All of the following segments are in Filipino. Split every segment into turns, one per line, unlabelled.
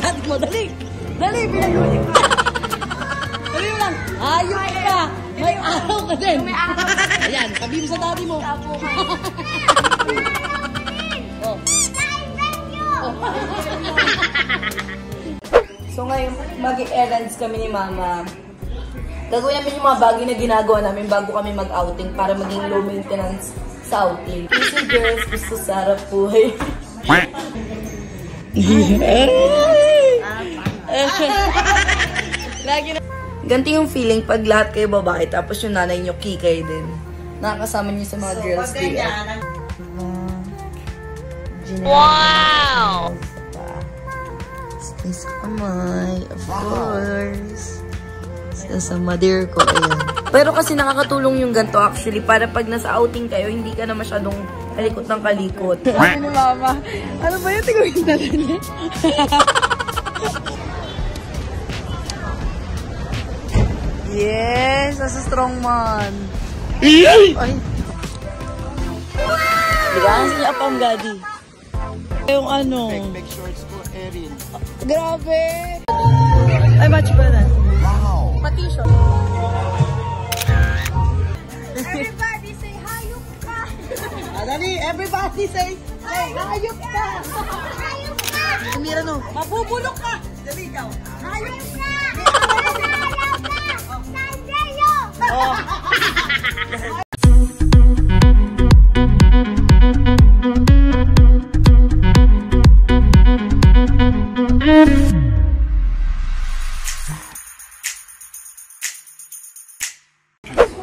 natin mo. Dali. Dali, pinag-ulit ka. Dali mo lang. Ayun ka. May araw ka din. May araw. Ayan, tabi mo sa daddy mo. Oh. So ngayon, mag-errands kami ni Mama. Gagawin namin yung mga bagay na ginagawa namin bago kami mag-outing para maging low maintenance sa outing. Easy girls, gusto sarap po. Lagi na. Ganti yung feeling pag lahat kayo babae tapos yung nanay nyo kikay din. Nakakasama niyo sa mga so, girls day. Wow! Sa kamay, of course. Sa mother ko, ayan. Pero kasi nakakatulong yung ganito actually para pag nasa outing kayo, hindi ka na masyadong kalikot ng kalikot. Sabi ni Mama, ano ba yung tigawin natin? Yes, as a strong man. Ay! Diba? Ang siya apang gadi. Yung ano? Back shorts ko, Erin. Grabe! Ay, match ba na? Wow! Patisyo.
Everybody say hayop ka!
Dali, everybody say hayop ka!
Hayop ka!
Mira no, mabubulok ka! Dali daw.
Hayop ka! Hayop ka! Sanjayo!
Oh.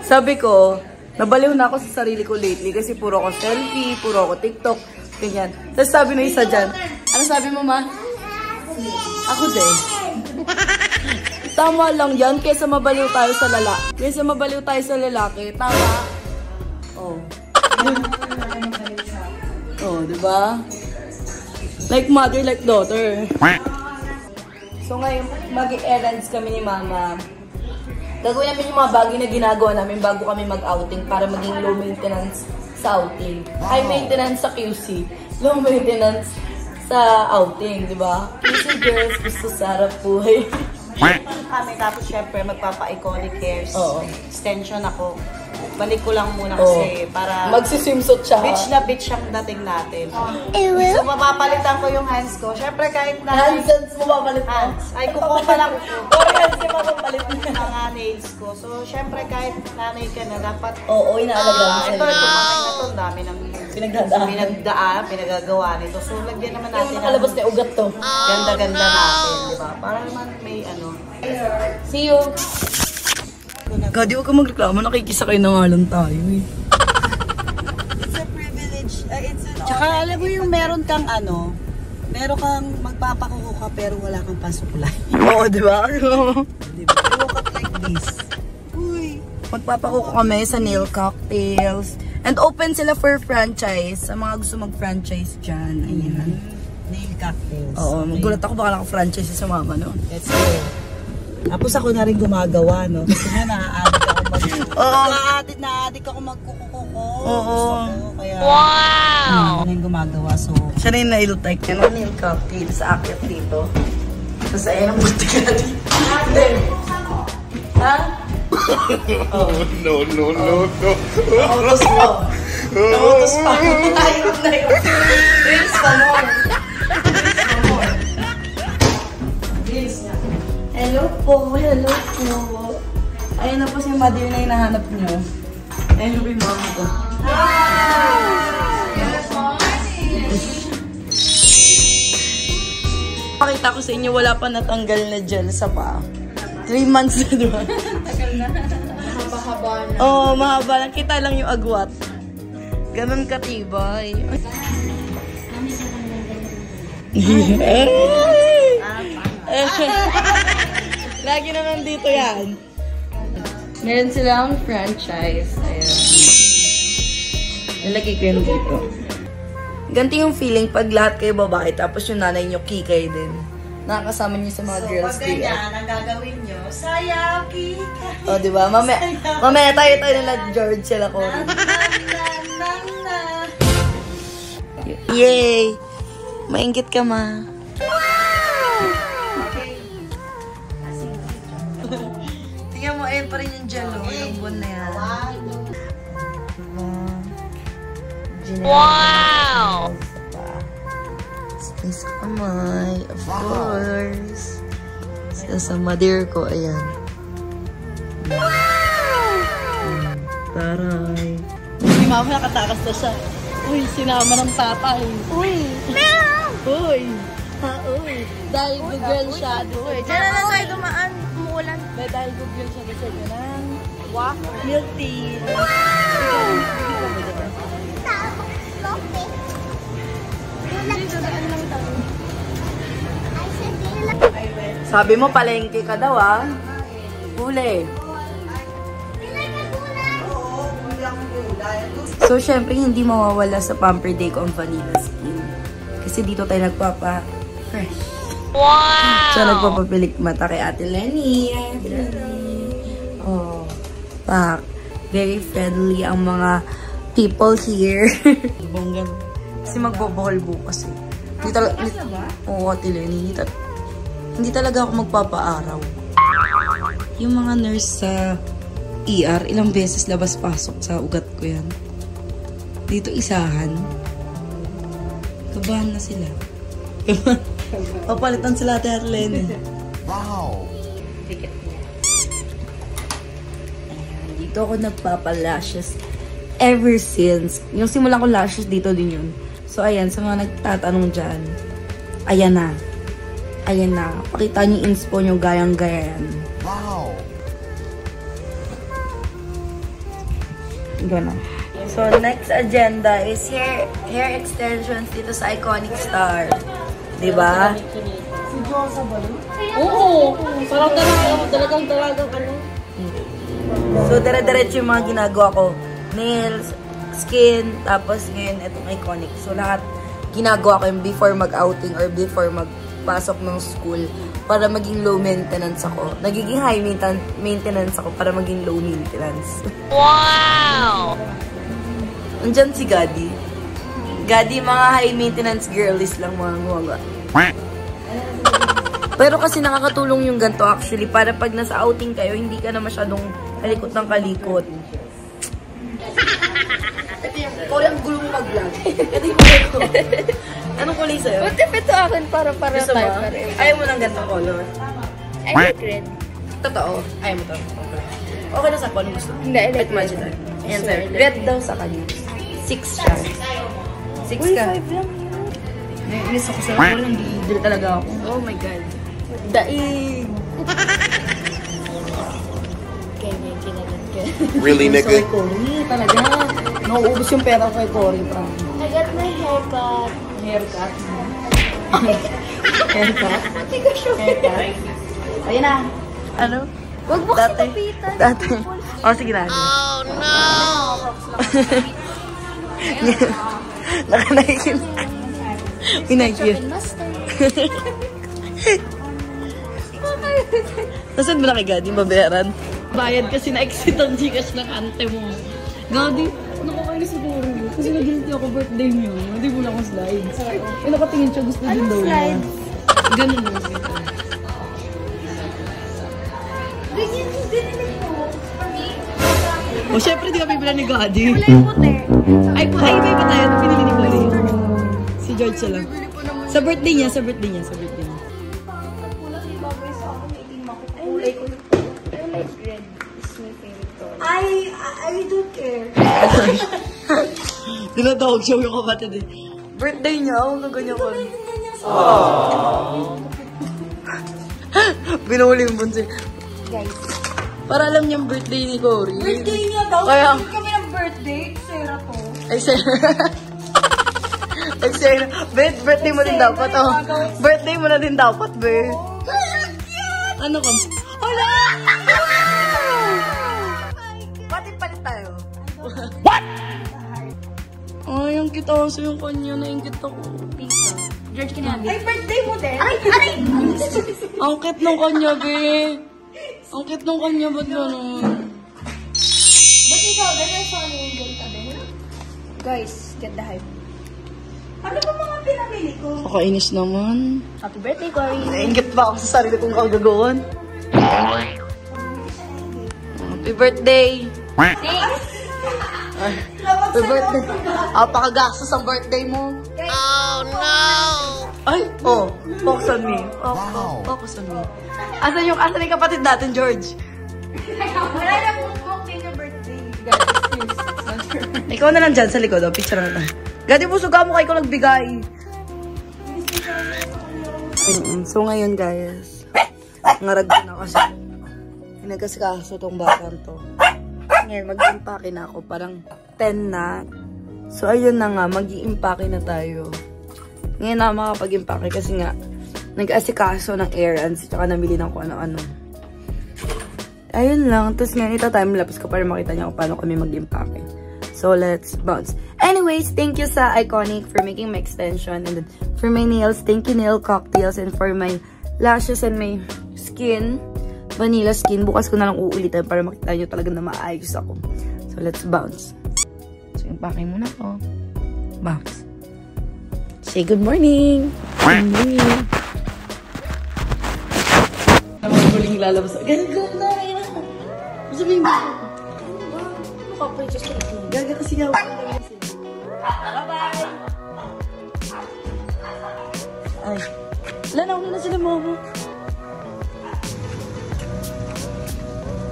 Sabi ko, nabaliw na ako sa sarili ko lately kasi puro ako selfie, puro ako TikTok, ganyan. Tapos sabi ng isa dyan, ano sabi mo, Ma? Ako din. Tama lang yan, kaysa mabaliw tayo sa lalaki. Kaysa mabaliw tayo sa lalaki, tama? Oh. Oh, diba? Like mother, like daughter. So ngayon, mag-errands kami ni Mama. Gagawin namin yung mga bagay na ginagawa namin bago kami mag-outing para maging low maintenance sa outing. High maintenance sa QC, low maintenance sa outing, di ba? QC girls, gusto sarap po.
Kami tapos syempre magpapa-iconic hairs.
Oo.
Extension ako. Balik ko lang muna kasi para
magsisimsot siya.
Bitch na bitch ang dating natin. So mapapalitan ko yung hands ko. Syempre kahit na
hands mo mapapalit mo?
Hands. Ay kuko pa lang.
Hands mo mapapalit mo.
Mga nails ko. So syempre kahit nanay ka na dapat
oo, inaalagaan mo sa
ito kamay na to. Dami ng pinagagawa nito. So lagyan naman natin.
Yung nakalabas na ugat to.
Ganda-ganda natin. Diba? Para naman may ano.
See you! God, di huwag ka magreklamo. Nakikisa kayo na nga lang tayo eh.
It's a privilege. Tsaka alam mo yung meron kang ano, meron kang magpapakuko ka pero wala kang pasukulay.
Oo, di ba?
Diba? You look like this. Uy.
Magpapakuko kami sa nail cocktails. And open sila for franchise. Sa mga gusto mag-franchise dyan. Ayan.
Nail cocktails.
Oo, magulat ako baka naka-franchise sa mama, no?
Let's go. Tapos ako na rin gumagawa, no? Kasi nga, na-addict ako magkukukuko.
Oo.
Kaya,
wow!
na rin gumagawa. So,
siya na yung nail type niya. No? Nail cocktail sa akyat dito. Tapos ayan ang buti ka natin. Ha?
Oh. No.
Nautos mo. Nautos pa. Ayun na yun. Reels pa nun. Hello po, hello po. Ayun na po si mother na hinahanap niyo. Ayun po yung mama ko. Pakita ko sa inyo, wala pa natanggal na gel sa paa. 3 months na diba?
Tagal na. Mahaba-haba na.
Oo, mahaba lang. Kita lang yung agwat. Ganun katibay. Lagi na nandito yan. Meron silang franchise. Ayan. Nalagay ko yun dito. Ganti yung feeling pag lahat kayo babae tapos yung nanay nyo kikay din. Nakakasama niyo sa mga girls day.
So, pag ganyan, ang gagawin nyo, sayaw, kikay.
O, diba? Mamaya tayo nila George sila ko. Yay! Maingit ka, Ma. Wow! pa rin yung gel, oh. Yung buwan na yan. Wow! Sa kamay, of course. Sa mother ko, ayan. Wow! Taray.
Si mama nakatakas na siya. Uy, sinama ng tatay. Uy! Uy! Ha, uy! Dahil good girl siya. Uy!
Diyan na lang tayo dumaan. Umuulan.
Dahil good girl siya sa inyo ng milk tea. Wow!
Sabi mo, palengke ka daw, ah. Huli. So, syempre, hindi mawawala sa Pamper Day ko ang Vanilla Skin. Kasi dito tayo nagpapa-fresh. Wow! So, nagpapapilik mata kay Ate Lenny. Ate Lenny. Oh, pak. Very friendly ang mga people here.
Bonggan.
Kasi magbobohol bukas, eh. Oo, Ate Lenny. Hindi talaga ako magpapaaraw. Yung mga nurse sa ER, ilang beses labas-pasok sa ugat ko yan. Dito isahan. Kabahan na sila.
Papalitan sila Ate Arlene.
Wow.
Ayan, dito ako nagpapalashes ever since. Yung simulan ko lashes, dito din yun. So, ayan, sa mga nagtatanong dyan, ayan na. Ayan na. Pakita niyo yung inspo niyo, gayang-gaya yan.
Wow.
Gano'n. So, next agenda is hair extensions dito sa Iconic Star. Diba?
Si Josa ba yun? Oo! Parang talagang ano.
So, dire-diretso yung mga ginagawa ko. Nails, skin, tapos ngayon itong Iconic. So, lahat ginagawa ko yung before mag-outing or before pasok ng school para maging low maintenance ako. Nagiging high maintenance ako para maging low maintenance. Wow! Nandyan si Gadi. Gadi, mga high maintenance girlies lang mga gumawa. Pero kasi nakakatulong yung ganito actually para pag nasa outing kayo, hindi ka na masyadong kalikot ng kalikot. Ito yung, ikaw yung gulo mo mag-vlog. Ito yung kulay ko. Anong kulay sa'yo?
What if ito akin para
Gusto
tayo
mo?
pa rin?
Ayaw mo ng gantong color.
I like red.
Totoo. Ayaw mo to. Okay na sa ko. Anong gusto?
Hindi, I like
Red magic tayo. Ayan sa'yo. Red daw sa kanya. 6 siya. 6 ka.
5 lang yun.
Naiinis ako sa ako. Nandidil talaga ako.
Oh my God.
Daig!
Okay, may kinagat ka.
Really,
Kay
nigga?
Cory, talaga. Nauubos yung pera ko kay Cory.
I got my haircut.
Haircut. Haircut? Haircut. Ayun na. Ano?
Huwag mo kasi kapitan.
Dati. Oh, sige na.
Oh no!
Nakanakin. Pinagyan.
Master.
Nasaan mo na kay Gadi? Mabayaran? Bayad kasi na-exit ang Gcash ng ante mo. Gadi, nakakainis siguro yun. Kasi nag-guilty ako birthday niyo. Hindi mo lang ako slides. Eh, nakatingin siya. Gusto din daw niya. Ganun mo. O, syempre, di ka bibila ni Gadi. Ay, may ba tayo? Pinili ni Gadi. Si George siya lang. Sa birthday niya.
I don't care.
Dinatawag siya yung kapatid eh. Birthday niya, ako gaganyan ko. Binuli yung bunso.
Guys.
Para alam niyang birthday ni Cory.
Birthday niya daw.
Kaya,
Hindi kami ng birthday. Sarah to.
ay, Sarah. Ay, Sarah. Birthday mo din dapat, oh. Birthday mo na din dapat, be. Ano ka? Hola! Pati palit tayo. What? Ay, ang kita yung kanya. Naingkit ako.
George, kinabi.
Ay, birthday mo din?
Aray! Aray!
Ang cute nung kanya, be. Ang cute nung kanya, ba't gano'n?
Ba't ikaw? Dahil sa angel ka din? Guys, get the hype.
Ano ba mga pinamili ko?
Kakainis naman.
Happy birthday, Cory.
Nainggit pa ako sa sarili kong kagagawan. Happy birthday!
Thanks!
Happy birthday! Apakagastos ang birthday mo.
Oh no!
Ay! Oh! Focus on me. Focus on me. Asan yung kapatid natin, George?
Wala lang book din yung birthday.
Ikaw na lang dyan sa likod. Oh. Picture na lang. Gati po, suga mo kayo ko nagbigay. So ngayon, guys. Ngarag na kasi. Nagkasikaso tong batang to. Ngayon, mag-impake na ako. Parang 10 na. So, ayun na nga. Mag-i-impake na tayo. Ngayon na makapag-impake kasi nga nag-asikaso ng errands. Tsaka namili ng kung ano-ano. Ayun lang. Tapos ngayon, ita-timelapse ko para makita niyo kung paano kami mag-impake. So, let's bounce. Anyways, thank you sa Iconic for making my extension. And then, for my nails, thank you Nail Cocktails. And for my lashes and my skin, vanilla skin. Bukas ko na lang uulitin para makita nyo talaga na maayos ako. So, let's bounce. So, impake muna ako. Bounce. Say good morning. Good morning. Naman huling lalabas. Ganun na. Sabihin mo. Gaga kasi nga. Bye-bye. Ay. Wala na sila mama.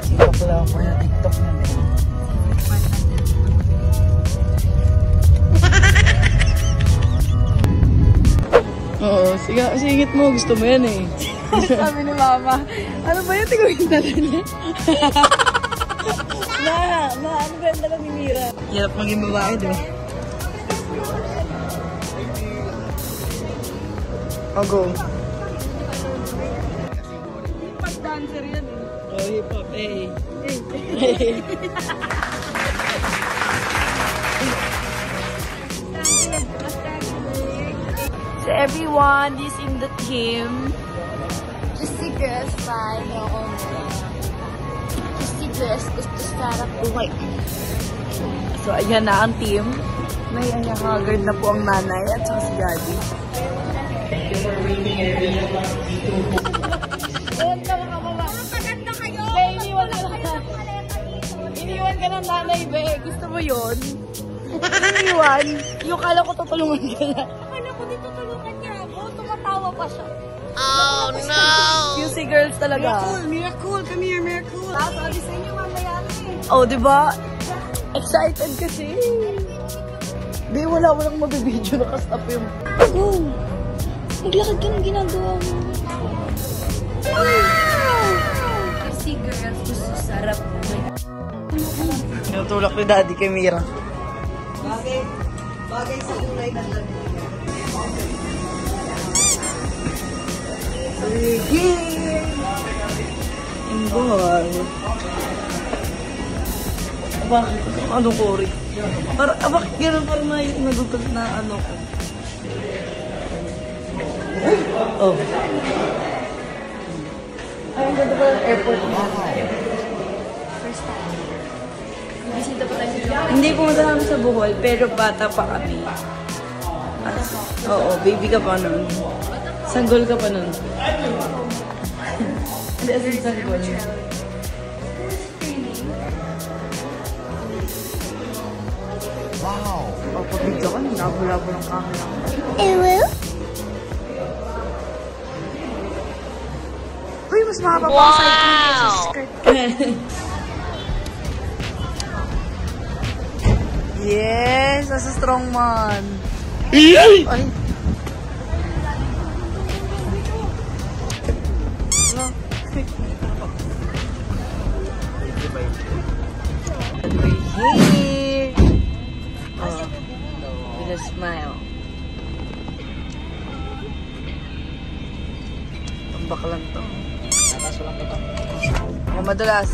Sige pala ako na TikTok na din. Oo, singit mo. Gusto mo yan eh. Sabi ni mama, ano ba yung tigawin natin? Ano ganda lang ni Mira? Hirap maging babae, di ba? Oh, go. Hip-hop dancer yan eh. Oh, hip-hop eh. So everyone, this in the team.
Juicy Girls vibe. Juicy Girls gusto sarap buhay.
So ayan na ang team. May haggard na po ang nanay at saka si daddy.
Maganda kayo!
Iniwan ka ng nanay, be. Gusto mo yun? Iniwan? Yung kala ko tutulungan ka na.
Akala ko dito tulungan niya ako. Tumatawa pa siya.
Oh no!
QC girls talaga.
Miracle! Come here, Miracle!
Sabi sa inyo mamaya eh.
Oh, diba? Excited kasi. Be, walang mabibidyo. Nakastop yung...
Oh! Maglakad ka ng ginagawa mo. Juicy Girls gusto sarap buhay.
Tinutulak ni daddy kay Mira.
Bagay sa kulay ng labi.
Sige! Imboy. Bakit? Anong kori? Bakit gano'n parang nagutot na ano ko? Oh. Ay, ang ganda pa ng airport mo.
First time. Bisita pa tayo sa
Hindi pumunta kami sa Bohol, pero bata pa kami. Oo, baby ka pa nun. Sanggol ka pa nun. Hindi, asin sanggol.
Wow!
Papabigyo ka, nabulabo ng camera.
Ew!
Uy, mas mahaba pa ang side ko sa skirt. Yes, as a strong man. Ay. Ano? We're here. Oh, with a smile. Tambak lang to. Oh, madalas.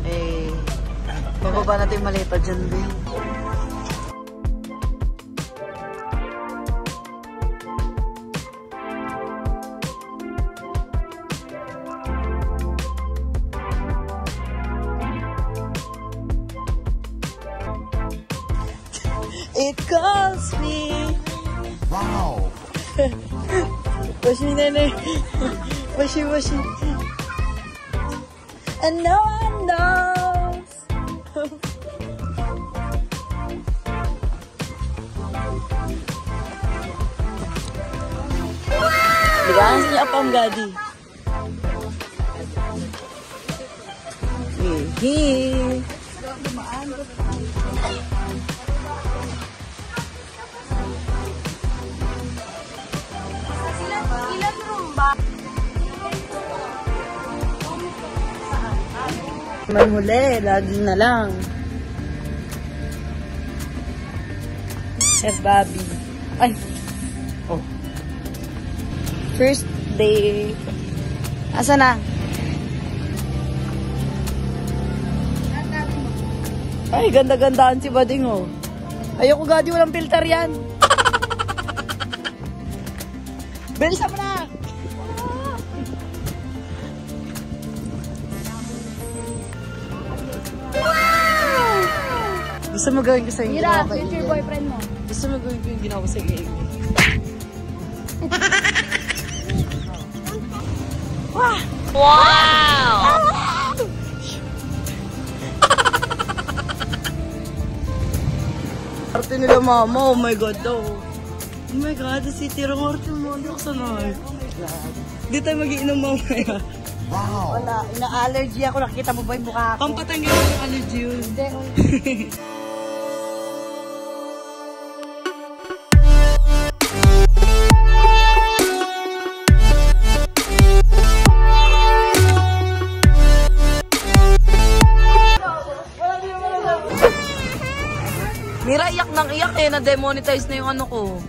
Eh, bababa natin yung malita dyan, babe. It calls me.
Wow!
Washi, nanay. Washi. And no one knows. Diba? Ang siya pang gadi. Hehe.
Ilan room ba?
May huli, lagi na lang. Bobby. Ay. Oh. First day. Asa na? Ay, ganda-gandaan si Bading, oh. Ayoko gadi, walang filter yan. Bilisan mo na! Wow! Gusto mo gawin ko sa yung ginawa kay
future boyfriend mo.
Gusto mo gawin ko yung ginawa sa iyo. Wow!
Wow!
Arte nila mama, oh my god daw. Oh my god, si Tira Arte mo, hindi ako sanay. Hindi tayo mag-iinom mamaya.
Wala, ina-allergy ako. Nakita mo ba yung mukha ko?
Pampatanggal mo yung allergy yun. Mira, iyak nang iyak eh. Na-demonetize na yung ano ko.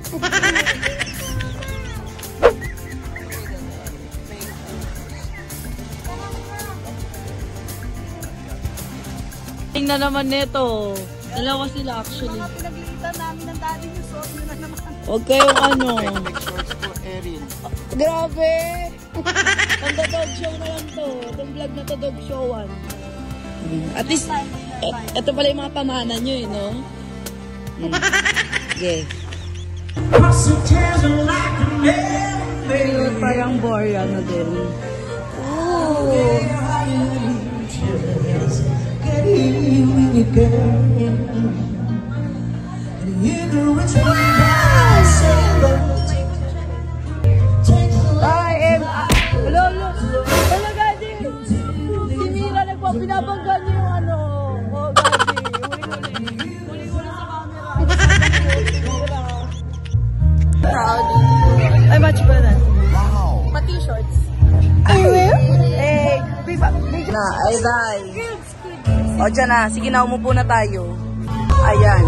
Tingnan naman nito. Dalawa sila actually.
Pinag-iitan namin ng daddy yung suot nyo na naman.
Huwag kayong ano. Grabe! Pang dog show na lang to. Itong vlog na to, dog showan. At least, ito pala yung mga pamana nyo eh, no? Okay. Cute, parang Boria na din. Ooh! Hello, Gadi! Si Mira nagpapinabanggan niyo yung ano. Oh, Gadi. Huli-huli sa camera. Ay, match ba na?
Pa-t-shirts.
Ay, na, ay, day. O, dyan na. Sige na, umupo na tayo. Ayan.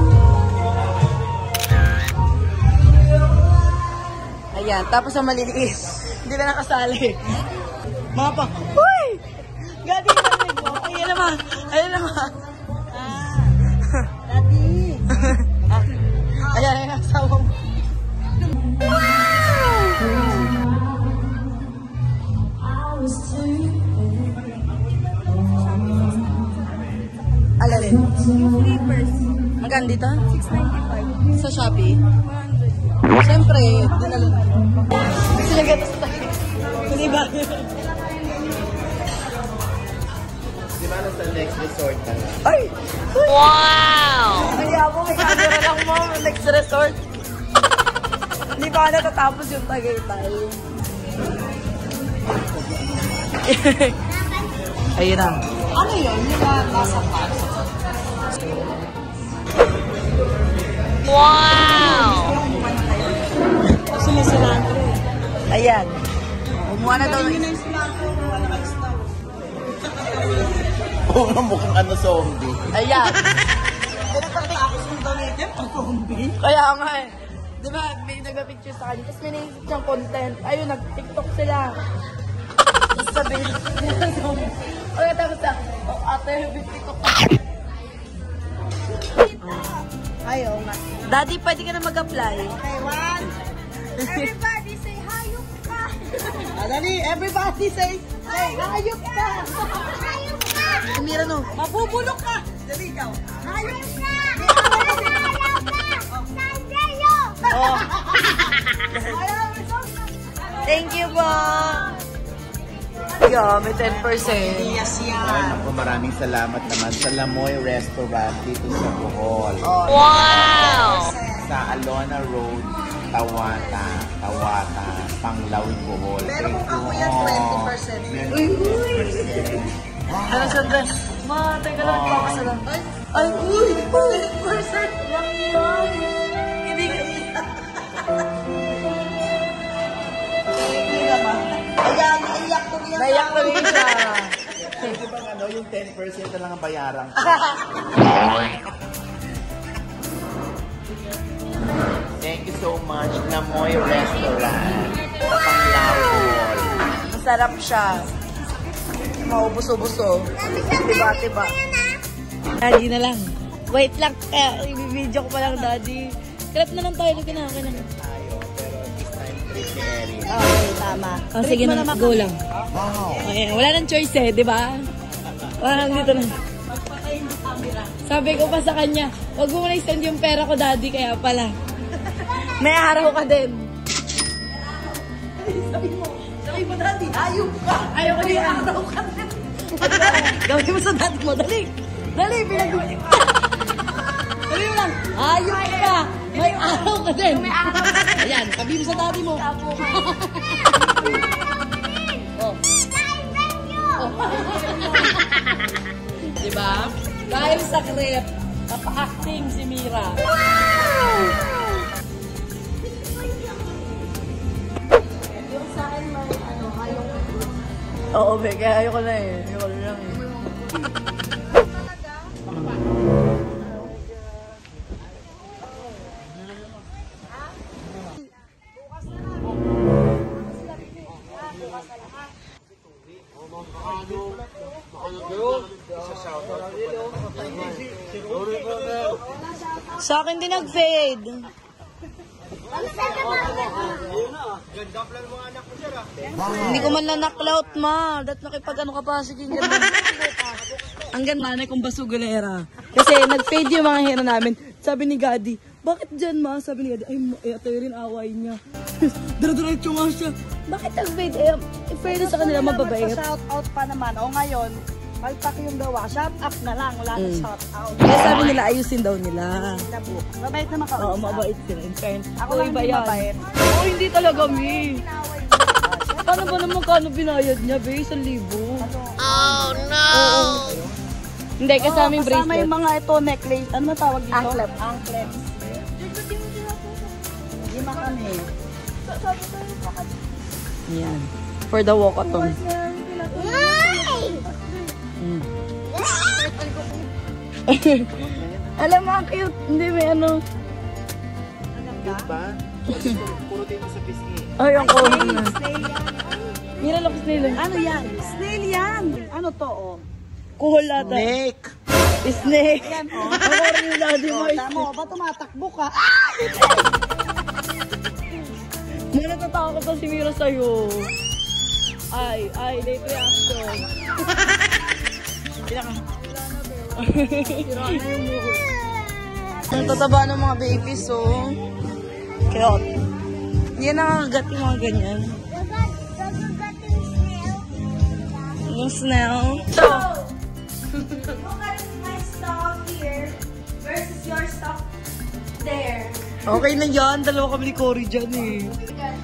Ayan, tapos ang maliliit. Hindi na nakasali. Mga pa, huy! Gadi, narinig mo. Ayan naman. Ayan naman.
Daddy!
Ayan, ayan, asawa mo. Alalin?
Yung flippers.
Magkano dito?
695.
Sa Shopee? 100. Siyempre, dinala. Sila gata sa tayo. Diba?
Di ba nasa next resort na?
Ay!
Wow!
Kaya mo, may camera lang mo. Next resort. Hindi pa natatapos yung Tagaytay. Ayun na.
Ano yun? Yung nasa park?
Wow!
Gusto mo cilantro?
Ayan. Kumuha na daw.
Yun na yung cilantro. Wala ka star.
Oo, mukhang ano zombie.
Ayan.
Pinatakos yung gamitin pag zombie.
Kaya nga eh. Diba, may nagpa-picture sa kanya. Tapos may naisip siyang content. Ayun, nag-tiktok sila. Tapos sabihin. Okay, tapos na. Oh, ate, may tiktok ka.
Ayaw nga.
Daddy, pwede ka na mag-apply.
Okay, one.
Everybody say hayop ka!
Dali, everybody say, hey, hayop ka!
Hayop ka!
Mira no.
Mabubulok ka! Dali, ikaw.
Hayop ka! Hayop ka! Sandayo!
Oh.
Ayaw,
Thank you po. Yeah, may 10%.
Yes,
Ay,
yan.
naku, maraming salamat naman sa Lamoy Restaurant dito sa Bohol.
Wow!
Sa Alona Road, Tawata, Panglawin, Bohol.
Pero kung ako yan, 20%.
Meron 20%.
Ano Sandra? Ma, teka lang, papakasalan. Ay, uy! 20% lang yun! Hindi ka
Hindi naman. Ayan, naiyak to yan.
naiyak na rin siya.
Di ba ano, yung 10% na lang ang bayaran ko. Thank you so much, Lamoy Restaurant. Panglawin.
Masarap siya. Maubos-ubos. Tiba-tiba. Daddy na lang. Wait lang. Kaya i-video ko pa lang, Daddy. Crap na lang tayo. Lagi na. Okay na.
Tayo, pero this time trip ni Erin.
Okay, tama.
Oh, sige na. Go lang.
Wow!
Okay, wala nang choice eh, di ba? Wala nang dito na. Sabi ko pa sa kanya, wag mo na i-send yung pera ko, Daddy. Kaya pala. May araw ka din.
Sabi mo, Daddy, ayok ka.
Ayaw ko din.
Araw ka din.
Gawin mo sa daddy mo. Dali. Dali, pinag-uwi. Dali mo lang. Ayok ka. May araw ka din. May araw ka din. Ayan, sabi mo sa daddy mo. Oh. Diba? Dahil sa crep, napa-acting si Mira.
Yung sa akin, may ayaw ko.
Oo, be, kaya ayoko na eh. Ayoko na lang eh. Sa akin din nag-fade. Hindi ko man lang naklaut, ma. Dat nakipag-ano ka pa. Sige, ganun. Ang ganda na kung basugulera. Kasi nag-fade yung mga hero namin. Sabi ni Gaddy, bakit dyan, ma? Sabi ni Gaddy, ay, ito rin away niya. Dara-diretso nga siya. Bakit nag-fade? Fairness sa kanila, mababait.
Shout out pa naman. O ngayon, palpak yung gawa. Shout up na lang. Wala na shout out.
Kaya sabi nila, ayusin daw nila.
Labo. Mabait naman ka.
Oo, mabait sila. In fairness.
Ako lang
iba
hindi
yan.
mabait.
Oo, hindi talaga, mi. Paano ba naman kano binayad niya, be? 1,000?
Oh no!
Hindi, kasama yung
Kasama
bracelet.
yung mga ito, necklace. Ano matawag dito?
Anklet.
Anklet. Lima kami.
Yan. For the walkathon. Alam mo, ang cute. Hindi, may ano.
Ba? Puro dito sa pisngi.
Ay, ang cool na. Mira lang snail.
Ano yan? Snail yan. Ano to, oh?
Kuhol ata.
Snake!
Snake.
Yan, oh.
Ako rin yung daddy mo.
Tama, ba tumatakbo ka?
May natatakot na si Mira sa'yo. Ay, late reaction. Pinaka. Ang tataba ng mga babies, oh. Cute. Hindi yan nakakagat yung mga ganyan. Yung snail. So,
Look at my stuff here versus your stuff there.
okay na yan. Dalawa kami ni Cory dyan, eh.
Yan.